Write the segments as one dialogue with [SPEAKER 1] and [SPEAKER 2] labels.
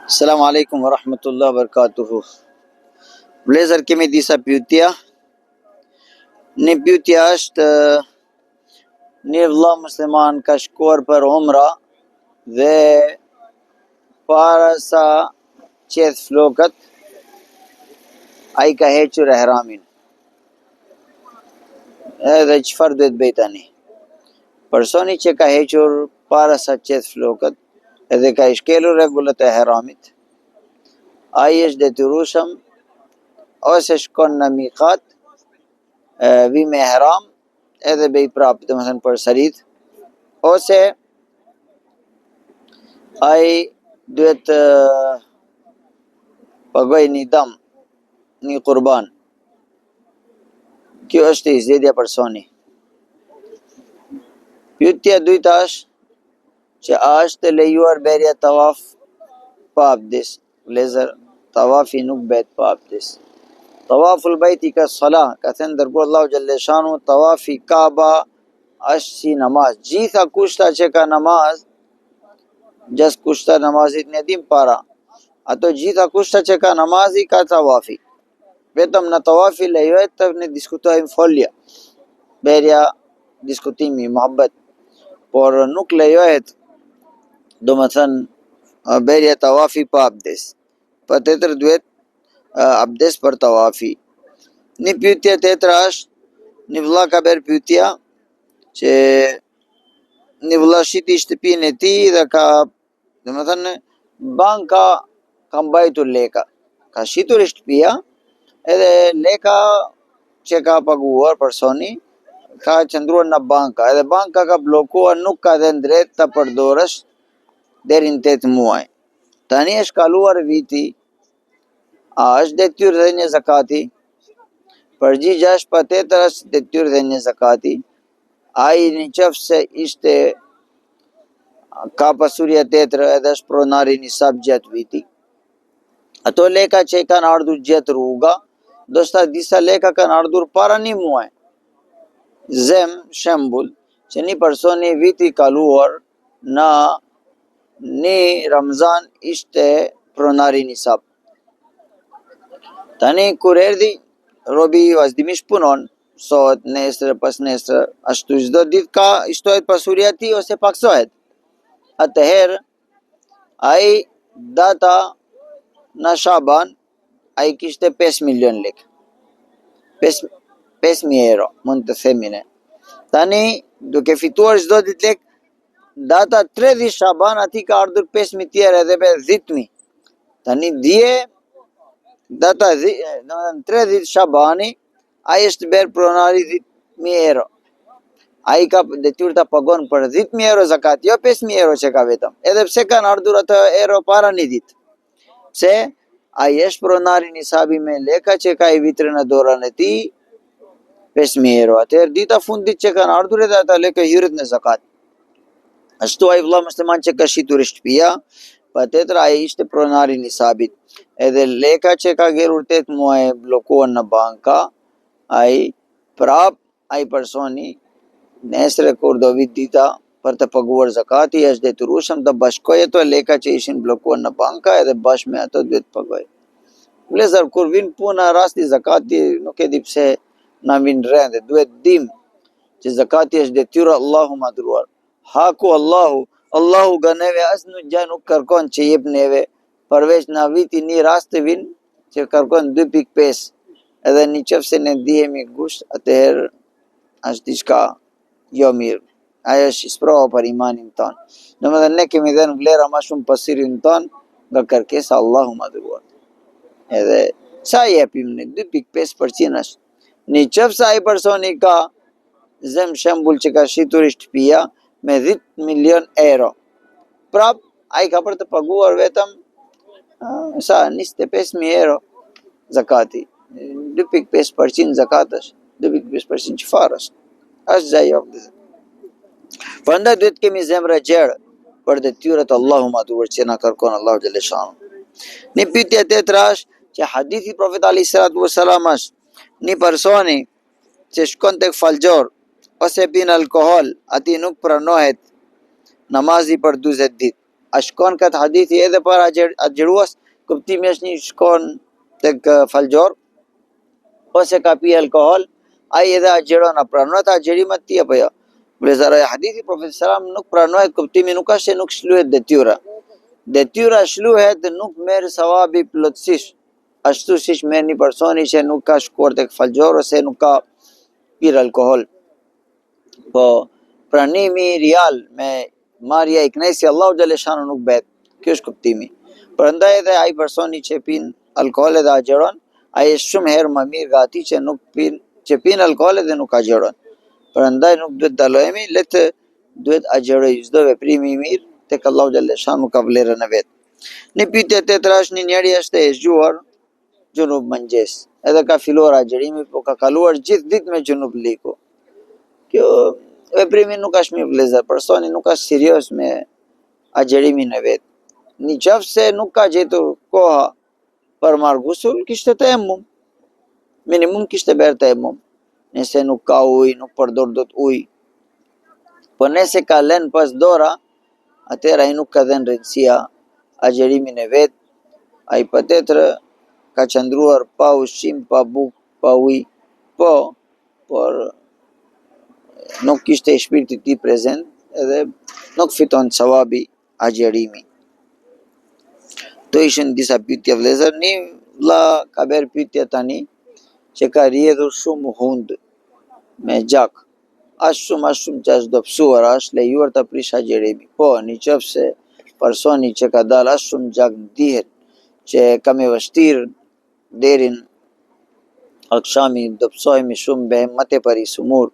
[SPEAKER 1] Selamu alaikum wa rahmatullahi wa barakatuhu. Vlezër kemi disa pyetje. Një pyetje është një vëlla musliman ka shkuar për umra dhe para sa qeth flokët ai ka hequr ihramin. Edhe çfarë duhet bëj tani? Personi që ka hequr para sa qeth flokët edhe ka shkelur rregullat e ihramit, ai është detyrueshëm ose shkon në miqat, vi me ihram edhe bëj prap, domethënë përsërit, ose ai duhet pagoj një dam, një kurban. Kjo është i zgjedhja e personi. Pyetja e dytë është që a është e lejuar bërja tawaf pa abdes? Vlezër, tawafi nuk bëhet pa abdes. Tawaful bajti ka salah, ka thënë dërguar Allahu xhalla shanu, tawafi Kaaba është si namaz. Gjitha kushta që ka namaz, gjas kushta namazit në dim para. Ato gjitha kushta që ka namazi ka tawafi. Vetëm në tawafi lejohet të ne diskutojmë folja, bërja diskutimi, muhabbet, por nuk lejohet domethënë bërja tawafi pa abdes. Patjetër duhet abdes për tawafi. Një pyetje tjetër është, një vëlla ka bërë pyetja që një vëlla shiti shtëpinë e tij dhe ka, domethënë banka ka mbajtur leka. Ka shitur shtëpia edhe leka që ka paguar personi ka qëndruar në banka, edhe banka ka bllokuar, nuk ka dhënë drejt ta përdorësh deri në 8 muaj. Tani është kaluar viti, a është detyrë dhe një zakati? Përgjigja është patjetër është detyrë dhe një zakati. Ai në qoftë se ishte ka pasuria tjetër edhe është pronar i nisab gjatë viti, ato leka që i kanë ardhur gjatë rruga, ndoshta disa leka kanë ardhur para një muaj. Zem shembull që një personi viti kaluar në një Ramazan ishte pronar i nisab. Tani kur erdhi, robi vazhdimisht punon, sot, nesër, pas nesër, ashtu çdo ditë ka shtohet pasuria e tij ose paksohet. Atëherë ai data në Shaban ai kishte 5 milion lek. 5.000 euro, mund të themi ne. Tani duke fituar çdo ditë lek, data 30 Shaban ati ka ardhur 5.000 tjerë edhe 10.000. Tani dje data 30 Shabani ai është bërë pronari 10.000 euro. Ai ka detyrë ta pagon për 10.000 euro zakat, jo 5.000 euro që ka vetëm. Edhe pse kanë ardhur ato euro para një ditë. Pse ai është pronari nisabi me leka që ka i vitrën në dorën e tij 5.000 euro. Atëherë dita fundit që kanë ardhur edhe ata lekë hyrët në zakat. Ashtu ai vëlla musliman që ka shitur shtëpia, patjetër ai ishte pronari nisabit. Edhe leka që ka gjerur 8 muaj bllokuar në banka, ai prap ai personi nesër kur do vit dita për të paguar zakati, është detyrueshëm të bashkojë ato leka që ishin bllokuar në banka edhe bashkë me ato duhet të pagojë. Vlezër, kur vin puna rasti zakati, nuk e di pse na vin rende, duhet dim që zakati është detyrë Allahu madhruar. Haku Allahu nga neve as nuk gjë nuk kërkon që jep neve, përveç në viti një rast të vin që kërkon 2.5, edhe në qoftë se ne ndihemi gusht, atëherë është diçka jo mirë. Ajo është sprova për imanin tonë. Domethënë ne kemi dhënë vlera më shumë pasurin tonë nga kërkesa Allahu madhruar. Edhe sa jepim ne 2.5% është. Në qoftë se ai personi ka zem shembull që ka shitur shtëpia me 10 milion euro. Prap ai ka për të paguar vetëm 25.000 euro zakati. 2.5% zakat është. 2.5% çfarë është? Është gjë. Prandaj duhet kemi zemrë gjerë për detyrat Allahu madhuar që na kërkon Allahu xhalla shanu. Një pyetje tjetër është që hadithi Profetit alayhis salatu wassalam është një personi që shkon tek falxor ose pin alkohol, ati nuk pranohet namazi për 40 ditë. a shkon këtë hadithi edhe për agjërues, kuptimi është një shkon tek falgjor ose ka pi alkohol, ai edhe agjeron, a pranohet agjerimet ti apo jo? Vëllezër, hadithi Profetit Selam nuk pranohet, kuptimi nuk është se nuk shlyhet detyra. Detyra shluhet dhe nuk merr sawabi plotësisht, ashtu siç merr një personi që nuk ka shkuar tek falgjor ose nuk ka pirë alkohol. Po pranimi real me marrja e kënaqësi Allahu xhaleshanu nuk bëhet. Ky është kuptimi. Prandaj edhe ai personi që pin alkohol dhe agjeron, ai është shumë herë më mirë nga atij që pin alkohol dhe nuk agjeron. Prandaj nuk duhet dallohemi, duhet agjeroj. Çdo veprim i mirë tek Allahu xhaleshanu ka vlerën e vet. Një pyetje tjetër është, një njeri është e zgjuar gjunub mëngjes, edhe ka filluar agjerimi, po ka kaluar gjithë ditë me gjunub liku. Kjo veprimi nuk është mirë vëllezër, personi nuk është serioz me agjerimin e vet. Në qoftë se nuk ka gjetur koha për marr gusul, kishte tayemmum. Minimum kishte bërë tayemmum. Nëse nuk ka ujë, nuk përdor dot ujë. Po nëse ka lënë pas dora, atëherë ai nuk ka dhënë rëndësia agjerimin e vet. Ai patjetër ka qëndruar pa ushqim, pa bukë, pa ujë, por nuk kishte shpirti i tij prezent edhe nuk fiton sawabi agjerimi. To ishin disa pyetje vëllezër. Një vëlla ka bërë pyetje tani që ka rrjedhur shumë hund me gjak. Ashtë shumë që është dobësuar, është lejuar të prish agjerimi. Po, në qoftë se personi që ka dalë ashtë shumë gjak dihet që ka me vështirë deri në akşami dobësohemi shumë, bëhem më tepër i sumur,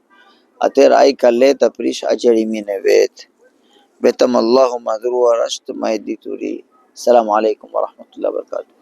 [SPEAKER 1] atëherë ai ka le të prish agjerimin e vet. Vetëm Allahu madhruar është më e dituri. Selamu alaikum wa rahmatullahi wa barakatuh.